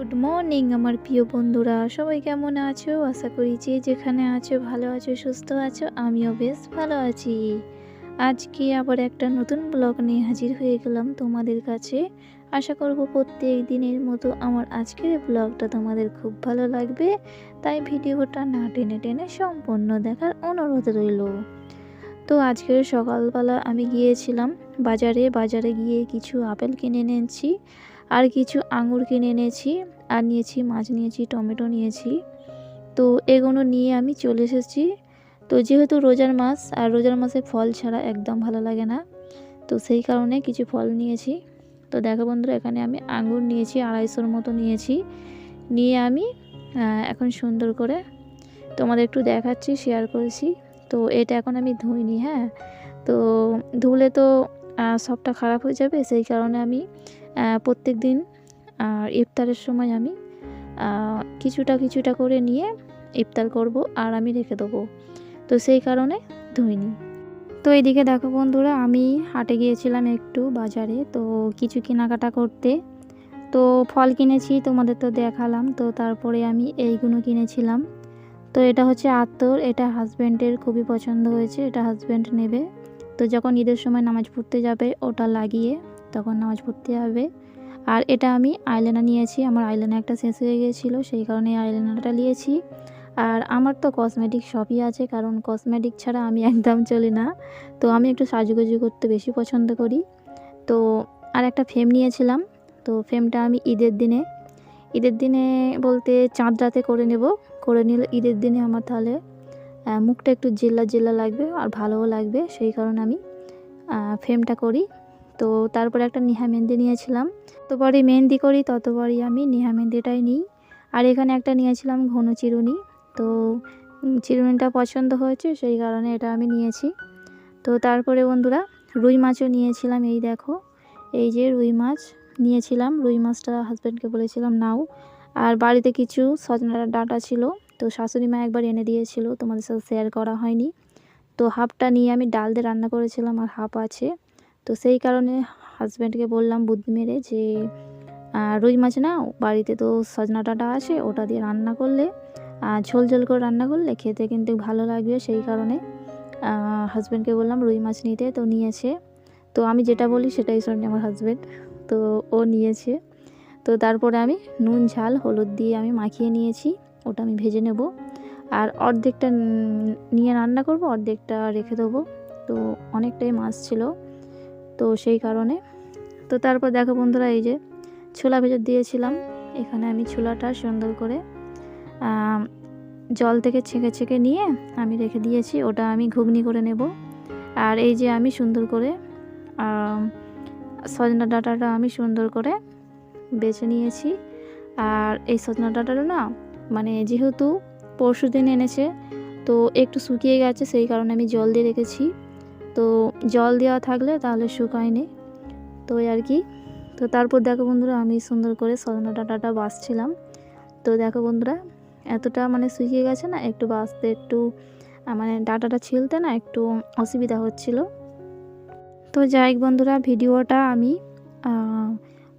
Good morning আমার প্রিয় বন্ধুরা, সবাই কেমন আছো? আশা করি যে যেখানে আছো ভালো আছো, সুস্থ আছো। আমিও বেশ ভালো আছি। আজকে আবার একটা নতুন ব্লগ নিয়ে হাজির হয়ে গেলাম তোমাদের কাছে। আশা করব প্রত্যেক দিনের মতো আমার আজকের ব্লগটা তোমাদের খুব ভালো লাগবে, তাই ভিডিওটা না টেনে টেনে সম্পূর্ণ দেখার অনুরোধ রইল। তো আজকের সকালবেলা আমি গিয়েছিলাম বাজারে গিয়ে কিছু আপেল কিনে এনেছি, আর কিছু আঙুর কিনে এনেছি, আর নিয়েছি মাছ, নিয়েছি টমেটো নিয়েছি। তো এগুলো নিয়ে আমি চলে এসেছি। তো যেহেতু রোজার মাস, আর রোজার মাসে ফল ছাড়া একদম ভালো লাগে না, তো সেই কারণে কিছু ফল নিয়েছি। তো দেখো বন্ধুরা, এখানে আমি আঙুর নিয়েছি 250-র মতো নিয়েছি। নিয়ে আমি এখন সুন্দর করে তোমাদের একটু দেখাচ্ছি, শেয়ার করেছি। তো এটা এখন আমি ধুইনি, হ্যাঁ। তো ধুলে তো সবটা খারাপ হয়ে যাবে, সেই কারণে আমি প্রত্যেক দিন ইফতারের সময় আমি কিছুটা করে নিয়ে ইফতার করব, আর আমি রেখে দেবো, তো সেই কারণে ধুইনি। তো এইদিকে দেখো বন্ধুরা, আমি হাটে গিয়েছিলাম একটু বাজারে, তো কিছু কেনাকাটা করতে। তো ফল কিনেছি, তোমাদের তো দেখালাম। তো তারপরে আমি এইগুলো কিনেছিলাম। তো এটা হচ্ছে আতর, এটা হাজব্যান্ডের খুবই পছন্দ হয়েছে, এটা হাজব্যান্ড নেবে। তো যখন ঈদের সময় নামাজ পড়তে যাবে ওটা লাগিয়ে তখন নামাজ পড়তে যাবে। আর এটা আমি আইলাইনার নিয়েছি, আমার আইলাইনার একটা শেষ হয়ে গিয়েছিলো, সেই কারণে আইলাইনারটা নিয়েছি। আর আমার তো কসমেটিক সবই আছে, কারণ কসমেটিক ছাড়া আমি একদম চলি না। তো আমি একটু সাজুগুজু করতে বেশি পছন্দ করি। তো আর একটা ফ্রেম নিয়েছিলাম। তো ফ্রেমটা আমি ঈদের দিনে বলতে চাঁদ রাতে করে নিলে ঈদের দিনে আমার তাহলে মুখটা একটু জেল্লা জেল্লা লাগবে আর ভালোও লাগবে, সেই কারণে আমি ফ্রেমটা করি। তো তারপরে একটা নেহা মেহেন্দি নিয়েছিলাম, যতবারই মেহেন্দি করি ততবারই আমি নেহা মেহেন্দিটাই নিই। আর এখানে একটা নিয়েছিলাম ঘন চিরুনি। তো চিরুনিটা পছন্দ হয়েছে, সেই কারণে এটা আমি নিয়েছি। তো তারপরে বন্ধুরা, রুই মাছও নিয়েছিলাম। এই দেখো, এই যে রুই মাছ নিয়েছিলাম। রুই মাছটা হাজব্যান্ডকে বলেছিলাম নাও। আর বাড়িতে কিছু সজনার ডাঁটা ছিল, তো শাশুড়ি মা একবার এনে দিয়েছিল, তোমাদের সাথে শেয়ার করা হয়নি। তো হাফটা নিয়ে আমি ডাল দিয়ে রান্না করেছিলাম, আর হাফ আছে। তো সেই কারণে হাজব্যান্ডকে বললাম বুদ্ধি মেরে যে রুই মাছ নাও, বাড়িতে তো সজনা ডাঁটা আছে, ওটা দিয়ে রান্না করলে ঝোল ঝোল করে রান্না করলে খেতে কিন্তু ভালো লাগবে। সেই কারণে হাজব্যান্ডকে বললাম রুই মাছ নিতে, তো নিয়েছে। তো আমি যেটা বলি সেটাই শোনে আমার হাজব্যান্ড, তো ও নিয়েছে। তো তারপরে আমি নুন ঝাল হলুদ দিয়ে আমি মাখিয়ে নিয়েছি, ওটা আমি ভেজে নেব। আর অর্ধেকটা নিয়ে রান্না করব, অর্ধেকটা রেখে দেবো। তো অনেকটাই মাছ ছিল, তো সেই কারণে। তো তারপর দেখো বন্ধুরা, এই যে ছোলা ভেজে দিয়েছিলাম, এখানে আমি ছোলাটা সুন্দর করে জল থেকে ছেঁকে ছেঁকে নিয়ে আমি রেখে দিয়েছি, ওটা আমি ঘুগনি করে নেব। আর এই যে আমি সুন্দর করে সজনা ডাঁটাটা আমি সুন্দর করে বেছে নিয়েছি। আর এই সজনা ডাঁটাটা না, মানে যেহেতু পরশু দিন এনেছে, তো একটু শুকিয়ে গেছে, সেই কারণে আমি জল দিয়ে রেখেছি। তো জল দেওয়া থাকলে তাহলে শুকায়নি, তো আর কি। তো তারপর দেখো বন্ধুরা, আমি সুন্দর করে সজনা ডাঁটাটা বাছছিলাম। তো দেখো বন্ধুরা, এতটা মানে শুকিয়ে গেছে না, একটু বাছতে একটু মানে ডাঁটাটা ছিলতে না একটু অসুবিধা হচ্ছিল। তো যাই বন্ধুরা, ভিডিওটা আমি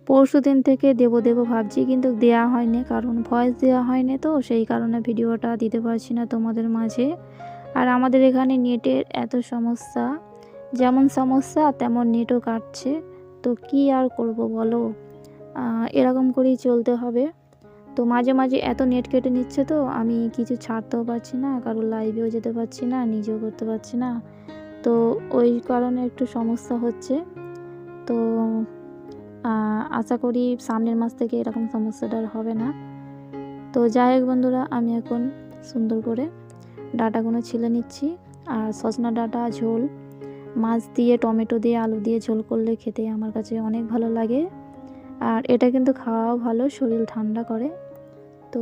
পরশু দিন থেকে দেব ভাবছি, কিন্তু দেয়া হয়নি, কারণ ভয়েস দেওয়া হয়নি, তো সেই কারণে ভিডিওটা দিতে পারছি না তোমাদের মাঝে। আর আমাদের এখানে নেটের এত সমস্যা, যেমন সমস্যা তেমন নেটও কাটছে। তো কি আর করব বলো, এরকম করেই চলতে হবে। তো মাঝে মাঝে এত নেট কেটে নিচ্ছে, তো আমি কিছু ছাড়তেও পারছি না, কারো লাইভেও যেতে পারছি না, নিজেও করতে পারছি না। তো ওই কারণে একটু সমস্যা হচ্ছে। তো আশা করি সামনের মাস থেকে এরকম সমস্যাটা হবে না। তো যাই হোক বন্ধুরা, আমি এখন সুন্দর করে ডাঁটাগুলো ছিলে নিচ্ছি। আর সজনা ডাঁটা ঝোল মাছ দিয়ে টমেটো দিয়ে আলু দিয়ে ঝোল করলে খেতে আমার কাছে অনেক ভালো লাগে। আর এটা কিন্তু খাওয়াও ভালো, শরীর ঠান্ডা করে। তো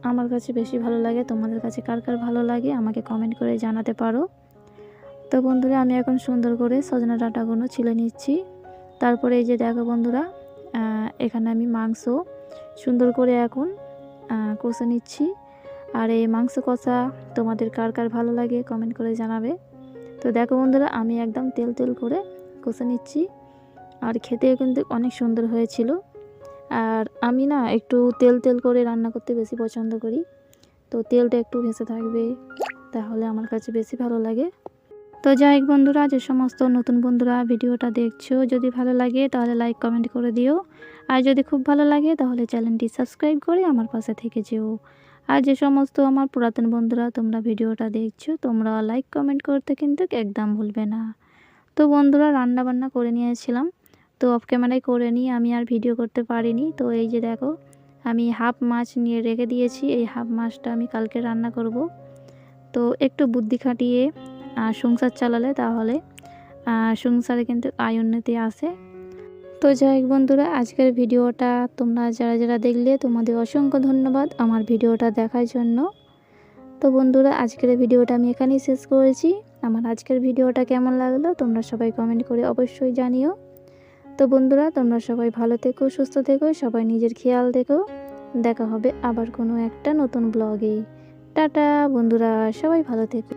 আমার কাছে বেশি ভালো লাগে, তোমাদের কাছে কার কার ভালো লাগে আমাকে কমেন্ট করে জানাতে পারো। তো বন্ধুরা, আমি এখন সুন্দর করে সজনা ডাঁটাগুলো ছিলে নিচ্ছি। তারপরে এই যে দেখো বন্ধুরা, এখানে আমি মাংস সুন্দর করে এখন কষে নিচ্ছি। আর এই মাংস কষা তোমাদের কার কার ভালো লাগে কমেন্ট করে জানাবে। তো দেখো বন্ধুরা, আমি একদম তেল তেল করে কষে নিচ্ছি, আর খেতেও কিন্তু অনেক সুন্দর হয়েছিল। আর আমি না একটু তেল তেল করে রান্না করতে বেশি পছন্দ করি, তো তেলটা একটু ভেসে থাকবে, তাহলে আমার কাছে বেশি ভালো লাগে। তো যাই হোক বন্ধুরা, যে সমস্ত নতুন বন্ধুরা ভিডিওটা দেখছো, যদি ভালো লাগে তাহলে লাইক কমেন্ট করে দিও, আর যদি খুব ভালো লাগে তাহলে চ্যানেলটি সাবস্ক্রাইব করে আমার পাশে থেকে যেও। আর যে সমস্ত আমার পুরাতন বন্ধুরা তোমরা ভিডিওটা দেখছো, তোমরা লাইক কমেন্ট করতে কিন্তু একদম ভুলবে না। তো বন্ধুরা, রান্না বান্না করে নিয়েছিলাম, তো অফ ক্যামেরায় করে নিয়ে আমি আর ভিডিও করতে পারিনি। তো এই যে দেখো, আমি হাফ মাছ নিয়ে রেখে দিয়েছি, এই হাফ মাছটা আমি কালকে রান্না করব। তো একটু বুদ্ধি খাটিয়ে সংসার চালালে তাহলে সংসারে কিন্তু আয় উন্নতি আসে। তো যাই হোক বন্ধুরা, আজকের ভিডিওটা তোমরা যারা যারা দেখলে তোমাদের অসংখ্য ধন্যবাদ আমার ভিডিওটা দেখার জন্য। তো বন্ধুরা, আজকের ভিডিওটা আমি এখানেই শেষ করেছি। আমার আজকের ভিডিওটা কেমন লাগলো তোমরা সবাই কমেন্ট করে অবশ্যই জানিও। তো বন্ধুরা, তোমরা সবাই ভালো থেকো, সুস্থ থেকো, সবাই নিজের খেয়াল দেখো। দেখা হবে আবার কোনো একটা নতুন ব্লগে। টাটা বন্ধুরা, সবাই ভালো থেকো।